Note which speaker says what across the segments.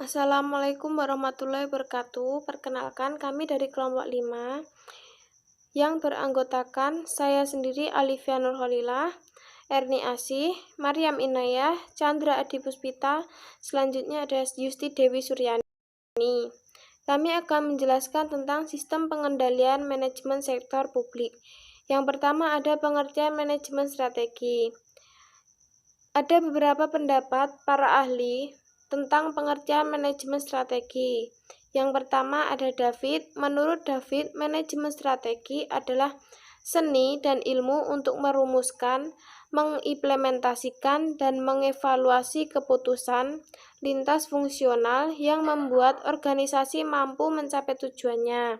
Speaker 1: Assalamualaikum warahmatullahi wabarakatuh. Perkenalkan, kami dari kelompok 5 yang beranggotakan saya sendiri Alifia Nurholilah, Erni Asih, Maryam Inayah, Chandra Adi Puspita, selanjutnya ada Yusti Dewi Suryani. Kami akan menjelaskan tentang sistem pengendalian manajemen sektor publik. Yang pertama ada pengertian manajemen strategi. Ada beberapa pendapat para ahli tentang pengertian manajemen strategi. Yang pertama ada David. Menurut David, manajemen strategi adalah seni dan ilmu untuk merumuskan, mengimplementasikan, dan mengevaluasi keputusan lintas fungsional yang membuat organisasi mampu mencapai tujuannya.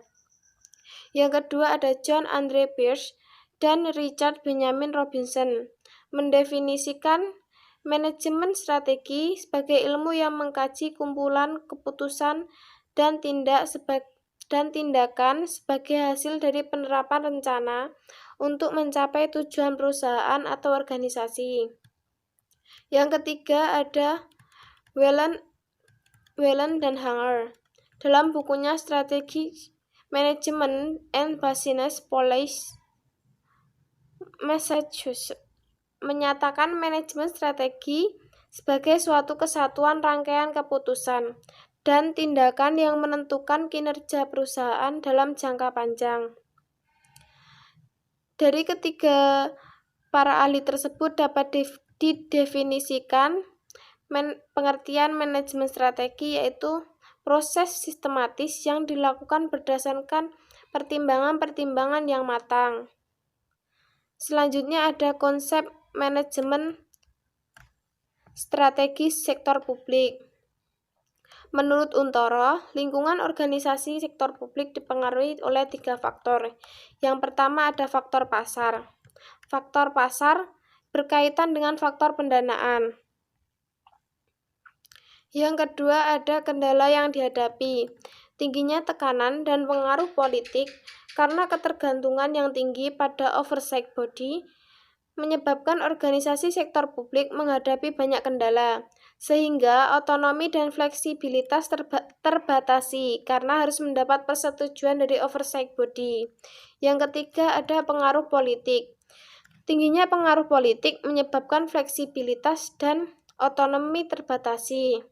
Speaker 1: Yang kedua ada John Andre Pearce dan Richard Benjamin Robinson mendefinisikan manajemen strategi sebagai ilmu yang mengkaji kumpulan keputusan dan tindakan sebagai hasil dari penerapan rencana untuk mencapai tujuan perusahaan atau organisasi. Yang ketiga ada Whelan dan Hanger dalam bukunya Strategi Management and Business Policy Massachusetts menyatakan manajemen strategi sebagai suatu kesatuan rangkaian keputusan dan tindakan yang menentukan kinerja perusahaan dalam jangka panjang. Dari ketiga para ahli tersebut dapat didefinisikan pengertian manajemen strategi yaitu proses sistematis yang dilakukan berdasarkan pertimbangan-pertimbangan yang matang. Selanjutnya ada konsep manajemen strategi sektor publik. Menurut Untoro, lingkungan organisasi sektor publik dipengaruhi oleh 3 faktor. Yang pertama ada faktor pasar. Faktor pasar berkaitan dengan faktor pendanaan. Yang kedua ada kendala yang dihadapi. Tingginya tekanan dan pengaruh politik karena ketergantungan yang tinggi pada oversight body menyebabkan organisasi sektor publik menghadapi banyak kendala, sehingga otonomi dan fleksibilitas terbatasi karena harus mendapat persetujuan dari oversight body. Yang ketiga ada pengaruh politik. Tingginya pengaruh politik menyebabkan fleksibilitas dan otonomi terbatasi.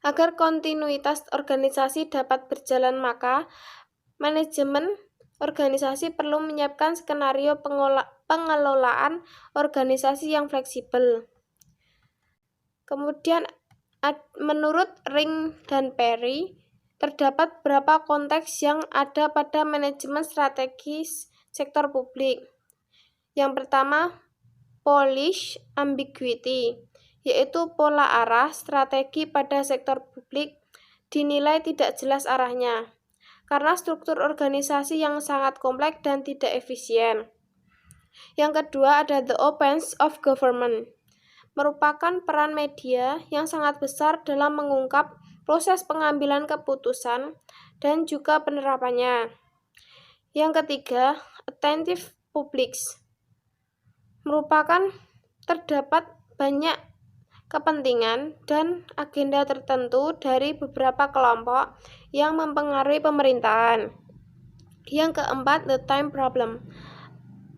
Speaker 1: Agar kontinuitas organisasi dapat berjalan, maka manajemen organisasi perlu menyiapkan skenario pengelolaan organisasi yang fleksibel. Kemudian menurut Ring dan Perry, terdapat beberapa konteks yang ada pada manajemen strategis sektor publik. Yang pertama, Polish ambiguity, yaitu pola arah strategi pada sektor publik dinilai tidak jelas arahnya karena struktur organisasi yang sangat kompleks dan tidak efisien. Yang kedua ada the opens of government, merupakan peran media yang sangat besar dalam mengungkap proses pengambilan keputusan dan juga penerapannya. Yang ketiga, attentive publics, merupakan terdapat banyak kepentingan dan agenda tertentu dari beberapa kelompok yang mempengaruhi pemerintahan. Yang keempat, the time problem,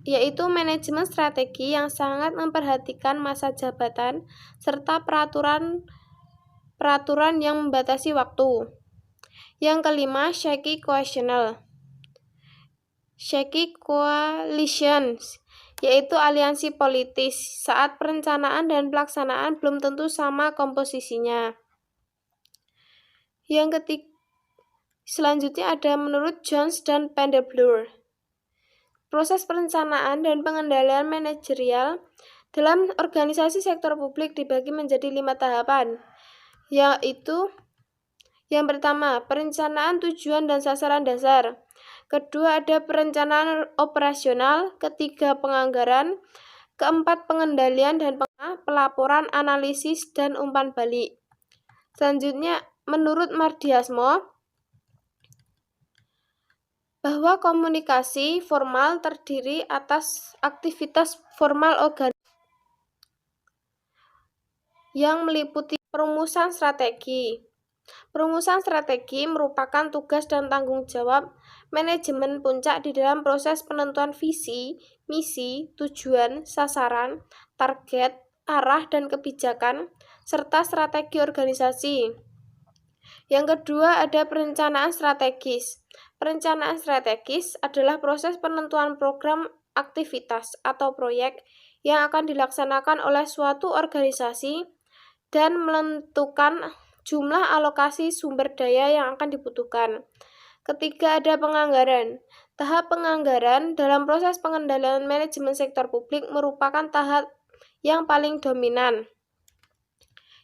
Speaker 1: yaitu manajemen strategi yang sangat memperhatikan masa jabatan serta peraturan yang membatasi waktu. Yang kelima, shaky coalitions, yaitu aliansi politis saat perencanaan dan pelaksanaan belum tentu sama komposisinya. Yang ketiga, selanjutnya ada menurut Jones dan Vanderblur, proses perencanaan dan pengendalian manajerial dalam organisasi sektor publik dibagi menjadi 5 tahapan, yaitu yang pertama, perencanaan tujuan dan sasaran dasar. Kedua, ada perencanaan operasional. Ketiga, penganggaran. Keempat, pengendalian dan pelaporan, analisis, dan umpan balik. Selanjutnya, menurut Mardiasmo, bahwa komunikasi formal terdiri atas aktivitas formal organisasi yang meliputi Perumusan strategi. Perumusan strategi merupakan tugas dan tanggung jawab manajemen puncak di dalam proses penentuan visi, misi, tujuan, sasaran, target, arah, dan kebijakan, serta strategi organisasi. Yang kedua ada perencanaan strategis. Perencanaan strategis adalah proses penentuan program aktivitas atau proyek yang akan dilaksanakan oleh suatu organisasi dan menentukan jumlah alokasi sumber daya yang akan dibutuhkan. Ketiga ada penganggaran. Tahap penganggaran dalam proses pengendalian manajemen sektor publik merupakan tahap yang paling dominan.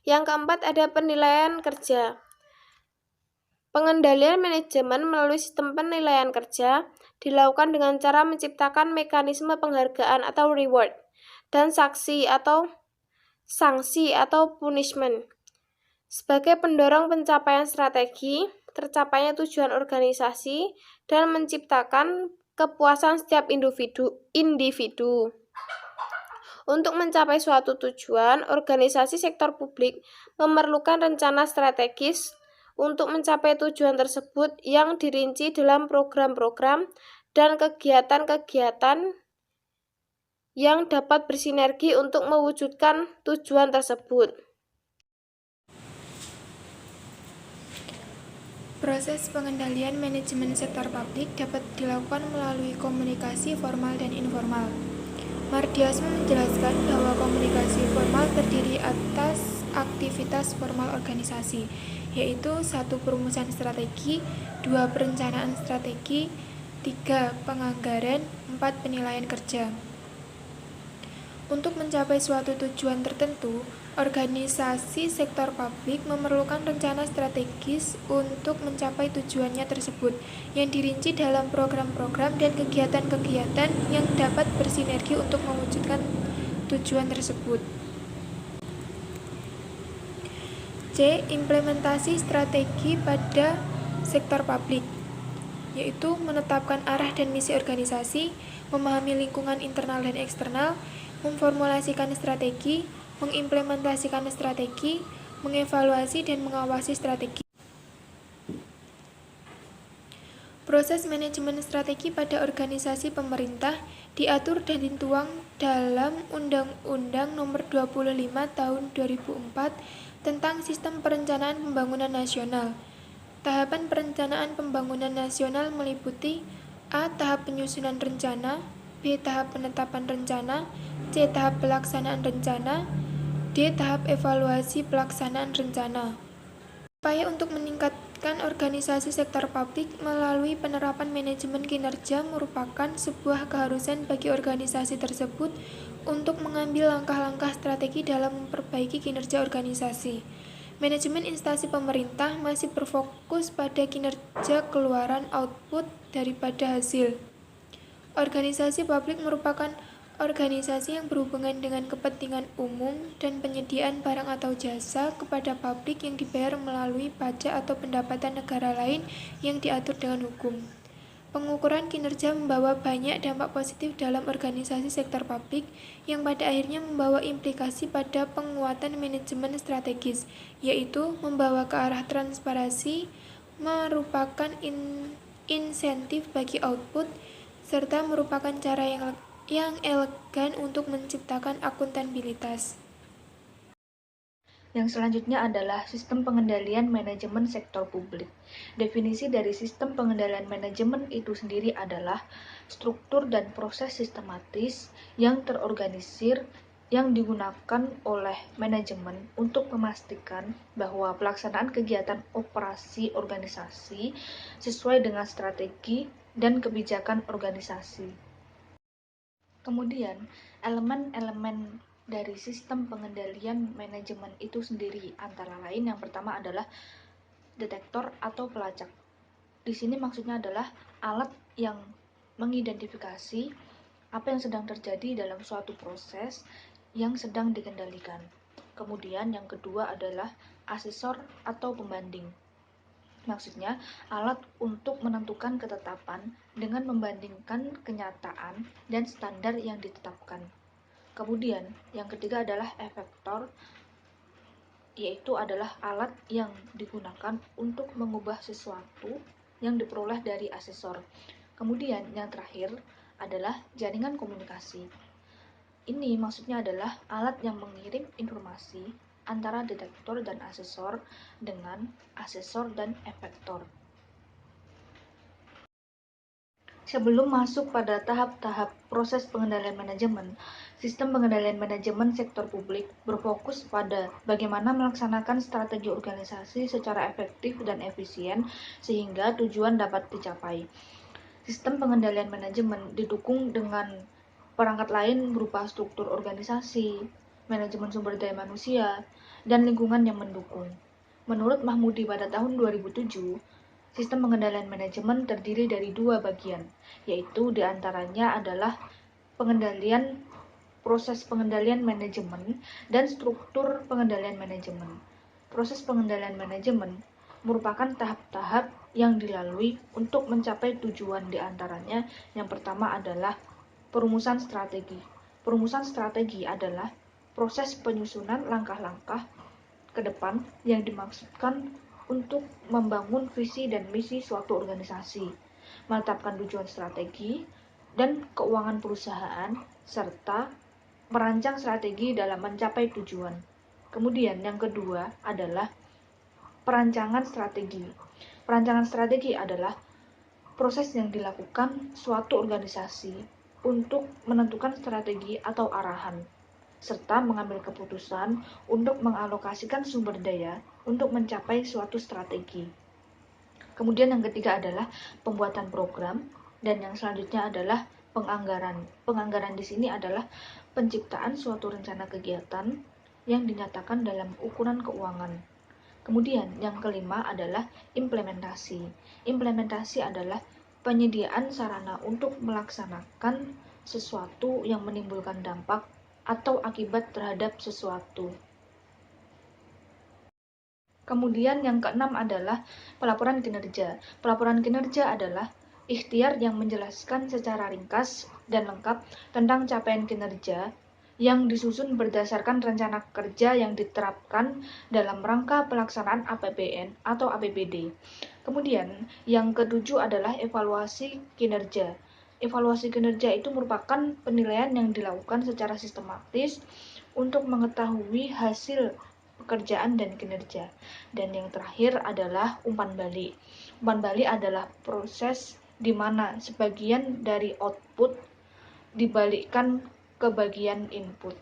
Speaker 1: Yang keempat ada penilaian kerja. Pengendalian manajemen melalui sistem penilaian kerja dilakukan dengan cara menciptakan mekanisme penghargaan atau reward dan sanksi atau punishment sebagai pendorong pencapaian strategi, tercapainya tujuan organisasi, dan menciptakan kepuasan setiap individu. Untuk mencapai suatu tujuan, organisasi sektor publik memerlukan rencana strategis untuk mencapai tujuan tersebut yang dirinci dalam program-program dan kegiatan-kegiatan yang dapat bersinergi untuk mewujudkan tujuan tersebut.
Speaker 2: Proses pengendalian manajemen sektor publik dapat dilakukan melalui komunikasi formal dan informal. Mardiasme menjelaskan bahwa komunikasi formal terdiri atas aktivitas formal organisasi, yaitu 1. Perumusan strategi, 2. Perencanaan strategi, 3. Penganggaran, 4. Penilaian kerja. Untuk mencapai suatu tujuan tertentu, organisasi sektor publik memerlukan rencana strategis untuk mencapai tujuannya tersebut, yang dirinci dalam program-program dan kegiatan-kegiatan yang dapat bersinergi untuk mewujudkan tujuan tersebut. C. Implementasi strategi pada sektor publik, yaitu menetapkan arah dan misi organisasi, memahami lingkungan internal dan eksternal, memformulasikan strategi, mengimplementasikan strategi, mengevaluasi dan mengawasi strategi. Proses manajemen strategi pada organisasi pemerintah diatur dan dituang dalam Undang-Undang Nomor 25 Tahun 2004 tentang Sistem Perencanaan Pembangunan Nasional. Tahapan perencanaan pembangunan nasional meliputi A. Tahap penyusunan rencana, B. Tahap penetapan rencana, C. Tahap pelaksanaan rencana, D. Tahap evaluasi pelaksanaan rencana. Upaya untuk meningkatkan organisasi sektor publik melalui penerapan manajemen kinerja merupakan sebuah keharusan bagi organisasi tersebut untuk mengambil langkah-langkah strategi dalam memperbaiki kinerja organisasi. Manajemen instansi pemerintah masih berfokus pada kinerja keluaran output daripada hasil. Organisasi publik merupakan organisasi yang berhubungan dengan kepentingan umum dan penyediaan barang atau jasa kepada publik yang dibayar melalui pajak atau pendapatan negara lain yang diatur dengan hukum. Pengukuran kinerja membawa banyak dampak positif dalam organisasi sektor publik yang pada akhirnya membawa implikasi pada penguatan manajemen strategis, yaitu membawa ke arah transparansi, merupakan insentif bagi output, serta merupakan cara yang elegan untuk menciptakan akuntabilitas.
Speaker 3: Yang selanjutnya adalah sistem pengendalian manajemen sektor publik. Definisi dari sistem pengendalian manajemen itu sendiri adalah struktur dan proses sistematis yang terorganisir yang digunakan oleh manajemen untuk memastikan bahwa pelaksanaan kegiatan operasi organisasi sesuai dengan strategi dan kebijakan organisasi. Kemudian, elemen-elemen dari sistem pengendalian manajemen itu sendiri antara lain yang pertama adalah detektor atau pelacak. Di sini maksudnya adalah alat yang mengidentifikasi apa yang sedang terjadi dalam suatu proses yang sedang dikendalikan. Kemudian yang kedua adalah asesor atau pembanding. Maksudnya, alat untuk menentukan ketetapan dengan membandingkan kenyataan dan standar yang ditetapkan. Kemudian, yang ketiga adalah efektor yaitu adalah alat yang digunakan untuk mengubah sesuatu yang diperoleh dari asesor. Kemudian yang terakhir adalah jaringan komunikasi. Ini maksudnya adalah alat yang mengirim informasi antara detektor dan asesor dengan asesor dan efektor. Sebelum masuk pada tahap-tahap proses pengendalian manajemen, sistem pengendalian manajemen sektor publik berfokus pada bagaimana melaksanakan strategi organisasi secara efektif dan efisien sehingga tujuan dapat dicapai. Sistem pengendalian manajemen didukung dengan perangkat lain berupa struktur organisasi, manajemen sumber daya manusia, dan lingkungan yang mendukung. Menurut Mahmudi pada tahun 2007, sistem pengendalian manajemen terdiri dari 2 bagian, yaitu diantaranya adalah proses pengendalian manajemen dan struktur pengendalian manajemen. Proses pengendalian manajemen merupakan tahap-tahap yang dilalui untuk mencapai tujuan diantaranya. Yang pertama adalah perumusan strategi. Perumusan strategi adalah proses penyusunan langkah-langkah ke depan yang dimaksudkan untuk membangun visi dan misi suatu organisasi, menetapkan tujuan strategi dan keuangan perusahaan, serta merancang strategi dalam mencapai tujuan. Kemudian yang kedua adalah perancangan strategi. Perancangan strategi adalah proses yang dilakukan suatu organisasi untuk menentukan strategi atau arahan, serta mengambil keputusan untuk mengalokasikan sumber daya untuk mencapai suatu strategi. Kemudian yang ketiga adalah pembuatan program, dan yang selanjutnya adalah penganggaran. Penganggaran di sini adalah penciptaan suatu rencana kegiatan yang dinyatakan dalam ukuran keuangan. Kemudian yang kelima adalah implementasi. Implementasi adalah penyediaan sarana untuk melaksanakan sesuatu yang menimbulkan dampak atau akibat terhadap sesuatu. Kemudian yang keenam adalah pelaporan kinerja. Pelaporan kinerja adalah ikhtiar yang menjelaskan secara ringkas dan lengkap tentang capaian kinerja yang disusun berdasarkan rencana kerja yang diterapkan dalam rangka pelaksanaan APBN atau APBD. Kemudian yang ketujuh adalah evaluasi kinerja. Evaluasi kinerja itu merupakan penilaian yang dilakukan secara sistematis untuk mengetahui hasil pekerjaan dan kinerja. Dan yang terakhir adalah umpan balik. Umpan balik adalah proses di mana sebagian dari output dibalikkan ke bagian input.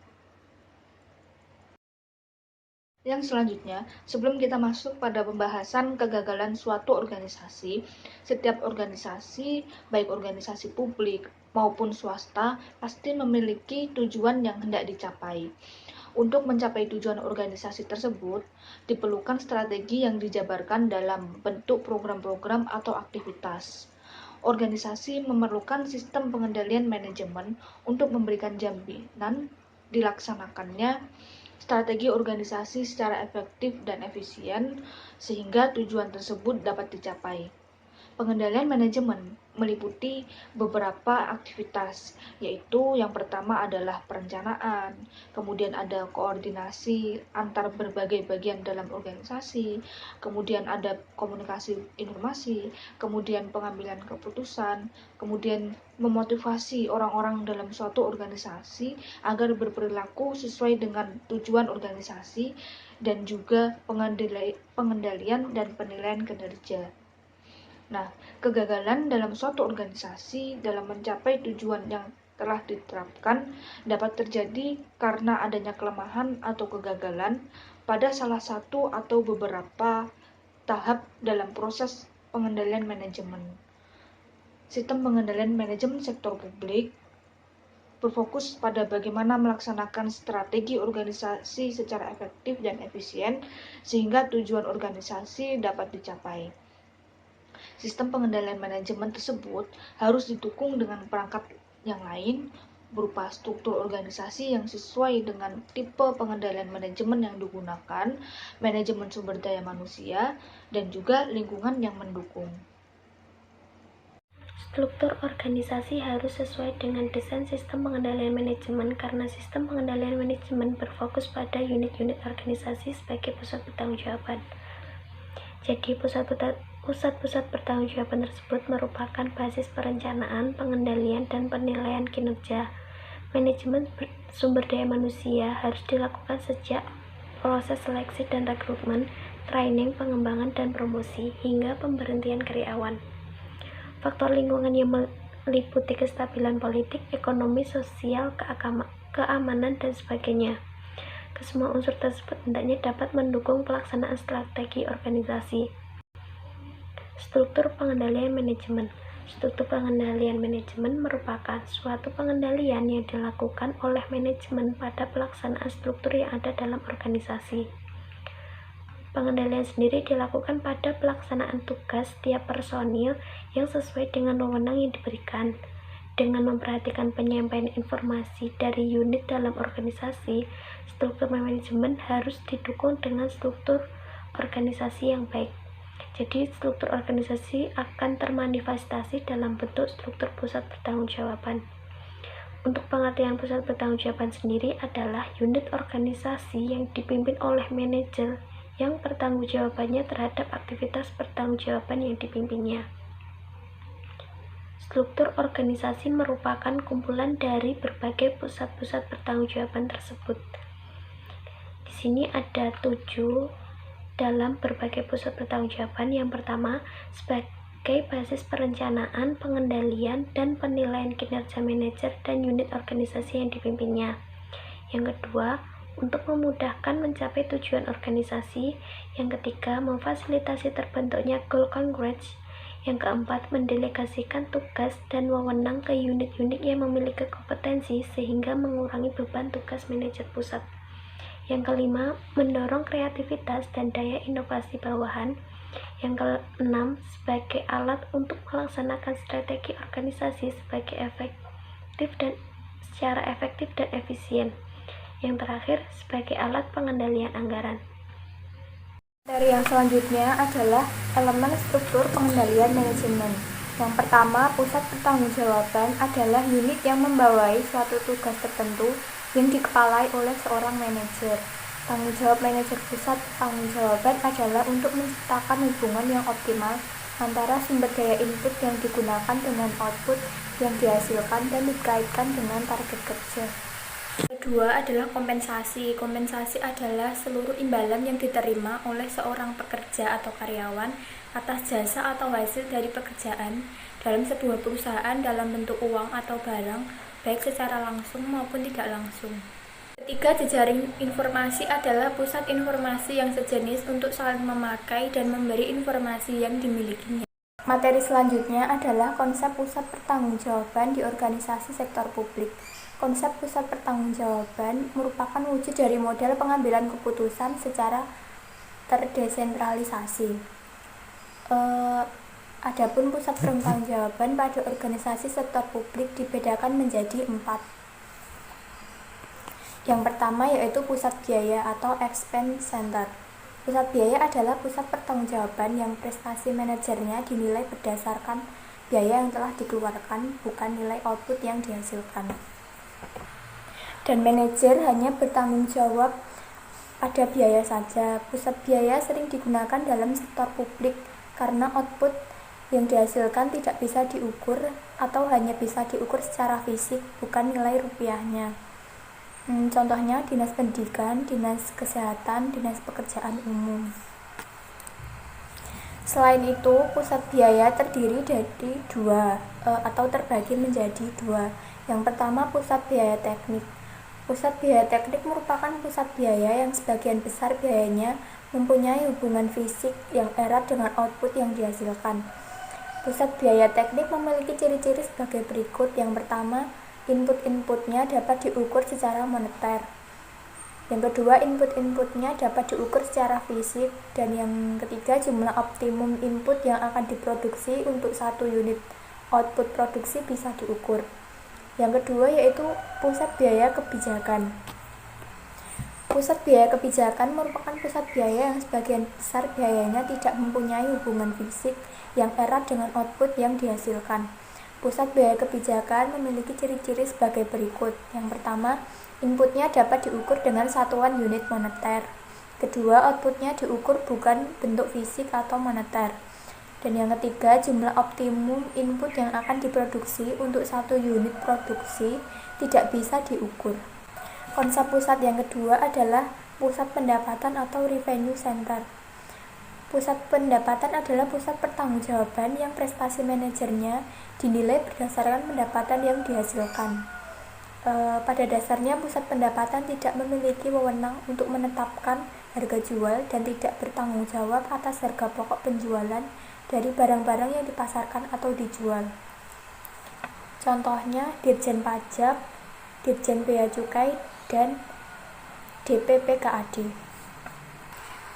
Speaker 3: Yang selanjutnya, sebelum kita masuk pada pembahasan kegagalan suatu organisasi, setiap organisasi, baik organisasi publik maupun swasta, pasti memiliki tujuan yang hendak dicapai. Untuk mencapai tujuan organisasi tersebut, diperlukan strategi yang dijabarkan dalam bentuk program-program atau aktivitas. Organisasi memerlukan sistem pengendalian manajemen untuk memberikan jaminan dilaksanakannya strategi organisasi secara efektif dan efisien sehingga tujuan tersebut dapat dicapai. Pengendalian manajemen meliputi beberapa aktivitas, yaitu yang pertama adalah perencanaan, kemudian ada koordinasi antar berbagai bagian dalam organisasi, kemudian ada komunikasi informasi, kemudian pengambilan keputusan, kemudian memotivasi orang-orang dalam suatu organisasi agar berperilaku sesuai dengan tujuan organisasi, dan juga pengendalian dan penilaian kinerja. Nah, kegagalan dalam suatu organisasi dalam mencapai tujuan yang telah diterapkan dapat terjadi karena adanya kelemahan atau kegagalan pada salah satu atau beberapa tahap dalam proses pengendalian manajemen. Sistem pengendalian manajemen sektor publik berfokus pada bagaimana melaksanakan strategi organisasi secara efektif dan efisien sehingga tujuan organisasi dapat dicapai. Sistem pengendalian manajemen tersebut harus didukung dengan perangkat yang lain berupa struktur organisasi yang sesuai dengan tipe pengendalian manajemen yang digunakan, manajemen sumber daya manusia, dan juga lingkungan yang mendukung.
Speaker 1: Struktur organisasi harus sesuai dengan desain sistem pengendalian manajemen karena sistem pengendalian manajemen berfokus pada unit-unit organisasi sebagai pusat pertanggungjawaban. Jadi, pusat-pusat pertanggungjawaban tersebut merupakan basis perencanaan, pengendalian, dan penilaian kinerja. Manajemen sumber daya manusia harus dilakukan sejak proses seleksi dan rekrutmen, training, pengembangan, dan promosi, hingga pemberhentian karyawan. Faktor lingkungan yang meliputi kestabilan politik, ekonomi, sosial, keamanan, dan sebagainya. Kesemua unsur tersebut hendaknya dapat mendukung pelaksanaan strategi organisasi. Struktur pengendalian manajemen. Struktur pengendalian manajemen merupakan suatu pengendalian yang dilakukan oleh manajemen pada pelaksanaan struktur yang ada dalam organisasi. Pengendalian sendiri dilakukan pada pelaksanaan tugas setiap personil yang sesuai dengan wewenang yang diberikan. Dengan memperhatikan penyampaian informasi dari unit dalam organisasi, struktur manajemen harus didukung dengan struktur organisasi yang baik. Jadi, struktur organisasi akan termanifestasi dalam bentuk struktur pusat pertanggungjawaban. Untuk pengertian pusat pertanggungjawaban sendiri adalah unit organisasi yang dipimpin oleh manajer yang pertanggungjawabannya terhadap aktivitas pertanggungjawaban yang dipimpinnya. Struktur organisasi merupakan kumpulan dari berbagai pusat-pusat pertanggungjawaban tersebut. Di sini ada 7 dalam berbagai pusat pertanggungjawaban. Yang pertama, sebagai basis perencanaan, pengendalian, dan penilaian kinerja manajer dan unit organisasi yang dipimpinnya. Yang kedua, untuk memudahkan mencapai tujuan organisasi. Yang ketiga, memfasilitasi terbentuknya goal congress. Yang keempat, mendelegasikan tugas dan wewenang ke unit-unit yang memiliki kompetensi sehingga mengurangi beban tugas manajer pusat. Yang kelima, mendorong kreativitas dan daya inovasi bawahan. Yang keenam, sebagai alat untuk melaksanakan strategi organisasi secara efektif dan efisien. Yang terakhir, sebagai alat pengendalian anggaran.
Speaker 2: Dari yang selanjutnya adalah elemen struktur pengendalian manajemen. Yang pertama, pusat pertanggungjawaban adalah unit yang membawai suatu tugas tertentu yang dikepalai oleh seorang manajer. Tanggung jawab manajer pusat pertanggungjawaban adalah untuk menciptakan hubungan yang optimal antara sumber daya input yang digunakan dengan output yang dihasilkan dan dikaitkan dengan target kerja. Kedua adalah kompensasi. Kompensasi adalah seluruh imbalan yang diterima oleh seorang pekerja atau karyawan atas jasa atau hasil dari pekerjaan dalam sebuah perusahaan dalam bentuk uang atau barang, baik secara langsung maupun tidak langsung. Ketiga, jejaring informasi adalah pusat informasi yang sejenis untuk saling memakai dan memberi informasi yang dimilikinya. Materi selanjutnya adalah konsep pusat pertanggungjawaban di organisasi sektor publik. Konsep pusat pertanggungjawaban merupakan wujud dari model pengambilan keputusan secara terdesentralisasi. Adapun pusat pertanggungjawaban pada organisasi sektor publik dibedakan menjadi 4. Yang pertama yaitu pusat biaya atau expense center. Pusat biaya adalah pusat pertanggungjawaban yang prestasi manajernya dinilai berdasarkan biaya yang telah dikeluarkan, bukan nilai output yang dihasilkan. Dan manajer hanya bertanggung jawab pada biaya saja. Pusat biaya sering digunakan dalam sektor publik karena output yang dihasilkan tidak bisa diukur atau hanya bisa diukur secara fisik, bukan nilai rupiahnya. Contohnya dinas pendidikan, dinas kesehatan, dinas pekerjaan umum. Selain itu, pusat biaya terdiri dari 2 atau terbagi menjadi 2. Yang pertama, pusat biaya teknik. Pusat biaya teknik merupakan pusat biaya yang sebagian besar biayanya mempunyai hubungan fisik yang erat dengan output yang dihasilkan. Pusat biaya teknik memiliki ciri-ciri sebagai berikut. Yang pertama, input-inputnya dapat diukur secara moneter. Yang kedua, input-inputnya dapat diukur secara fisik. Dan yang ketiga, jumlah optimum input yang akan diproduksi untuk satu unit output produksi bisa diukur. Yang kedua yaitu pusat biaya kebijakan. Pusat biaya kebijakan merupakan pusat biaya yang sebagian besar biayanya tidak mempunyai hubungan fisik yang erat dengan output yang dihasilkan. Pusat biaya kebijakan memiliki ciri-ciri sebagai berikut. Yang pertama, inputnya dapat diukur dengan satuan unit moneter. Kedua, outputnya diukur bukan bentuk fisik atau moneter. Dan yang ketiga, jumlah optimum input yang akan diproduksi untuk satu unit produksi tidak bisa diukur. Konsep pusat yang kedua adalah pusat pendapatan atau revenue center. Pusat pendapatan adalah pusat pertanggungjawaban yang prestasi manajernya dinilai berdasarkan pendapatan yang dihasilkan. Pada dasarnya, pusat pendapatan tidak memiliki wewenang untuk menetapkan harga jual dan tidak bertanggung jawab atas harga pokok penjualan dari barang-barang yang dipasarkan atau dijual. Contohnya, Dirjen Pajak, Dirjen Bea Cukai, dan DPPKAD.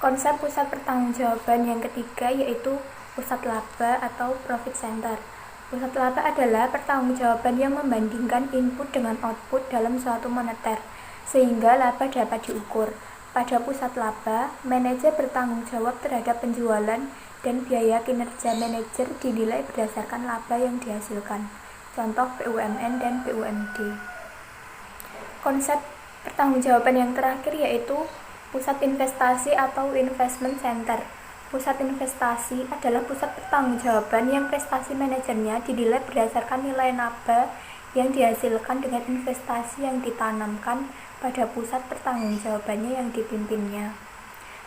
Speaker 2: Konsep pusat pertanggungjawaban yang ketiga yaitu pusat laba atau profit center. Pusat laba adalah pertanggungjawaban yang membandingkan input dengan output dalam suatu moneter, sehingga laba dapat diukur. Pada pusat laba, manajer bertanggung jawab terhadap penjualan dan biaya kinerja manajer dinilai berdasarkan laba yang dihasilkan. Contoh BUMN dan BUMD. Konsep pertanggungjawaban yang terakhir yaitu pusat investasi atau investment center. Pusat investasi adalah pusat pertanggungjawaban yang prestasi manajernya dinilai berdasarkan nilai laba yang dihasilkan dengan investasi yang ditanamkan pada pusat pertanggungjawabannya yang dipimpinnya.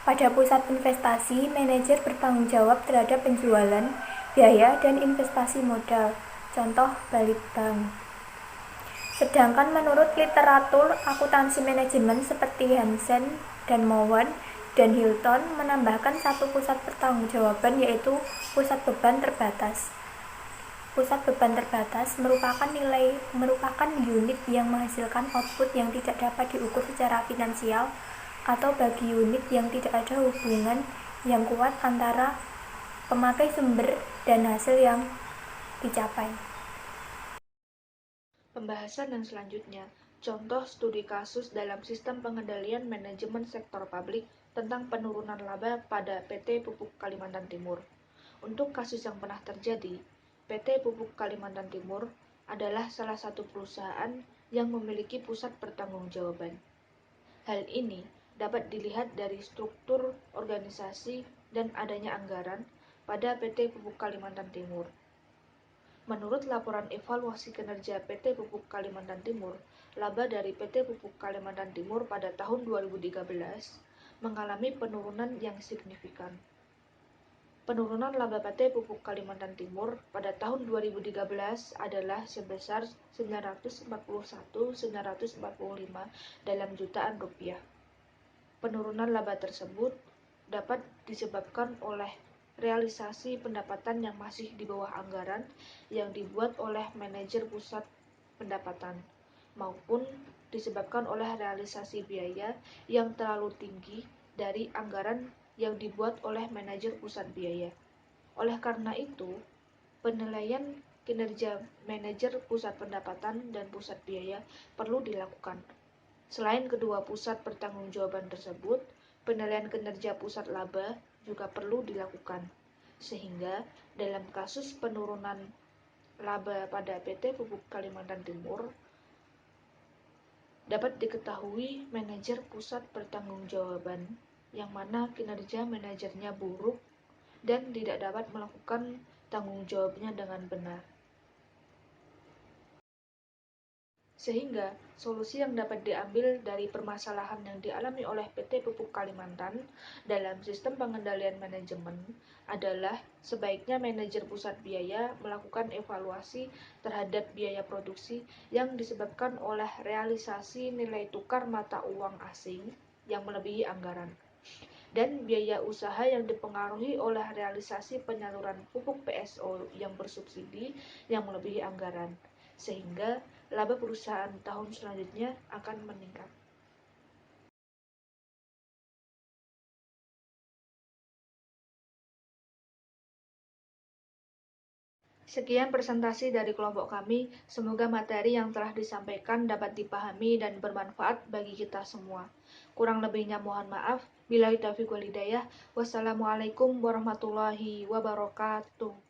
Speaker 2: Pada pusat investasi, manajer bertanggung jawab terhadap penjualan, biaya, dan investasi modal. Contoh Balitbank. Sedangkan menurut literatur akuntansi manajemen seperti Hansen dan Mowen dan Hilton menambahkan satu pusat pertanggungjawaban yaitu pusat beban terbatas. Pusat beban terbatas merupakan unit yang menghasilkan output yang tidak dapat diukur secara finansial atau bagi unit yang tidak ada hubungan yang kuat antara pemakai sumber dan hasil yang dicapai.
Speaker 3: Pembahasan yang selanjutnya, contoh studi kasus dalam sistem pengendalian manajemen sektor publik tentang penurunan laba pada PT Pupuk Kalimantan Timur. Untuk kasus yang pernah terjadi, PT Pupuk Kalimantan Timur adalah salah satu perusahaan yang memiliki pusat pertanggungjawaban. Hal ini dapat dilihat dari struktur organisasi dan adanya anggaran pada PT Pupuk Kalimantan Timur. Menurut laporan evaluasi kinerja PT Pupuk Kalimantan Timur, laba dari PT Pupuk Kalimantan Timur pada tahun 2013 mengalami penurunan yang signifikan. Penurunan laba PT Pupuk Kalimantan Timur pada tahun 2013 adalah sebesar 941.945 dalam jutaan rupiah. Penurunan laba tersebut dapat disebabkan oleh realisasi pendapatan yang masih di bawah anggaran yang dibuat oleh manajer pusat pendapatan, maupun disebabkan oleh realisasi biaya yang terlalu tinggi dari anggaran yang dibuat oleh manajer pusat biaya. Oleh karena itu, penilaian kinerja manajer pusat pendapatan dan pusat biaya perlu dilakukan. Selain kedua pusat pertanggungjawaban tersebut, penilaian kinerja pusat laba juga perlu dilakukan. Sehingga dalam kasus penurunan laba pada PT Pupuk Kalimantan Timur, dapat diketahui manajer pusat pertanggungjawaban yang mana kinerja manajernya buruk dan tidak dapat melakukan tanggung jawabnya dengan benar. Sehingga solusi yang dapat diambil dari permasalahan yang dialami oleh PT Pupuk Kalimantan dalam sistem pengendalian manajemen adalah sebaiknya manajer pusat biaya melakukan evaluasi terhadap biaya produksi yang disebabkan oleh realisasi nilai tukar mata uang asing yang melebihi anggaran, dan biaya usaha yang dipengaruhi oleh realisasi penyaluran pupuk PSO yang bersubsidi yang melebihi anggaran, sehingga laba perusahaan tahun selanjutnya akan meningkat. Sekian presentasi dari kelompok kami, semoga materi yang telah disampaikan dapat dipahami dan bermanfaat bagi kita semua. Kurang lebihnya mohon maaf. Billahi taufiq wal hidayah. Wassalamualaikum warahmatullahi wabarakatuh.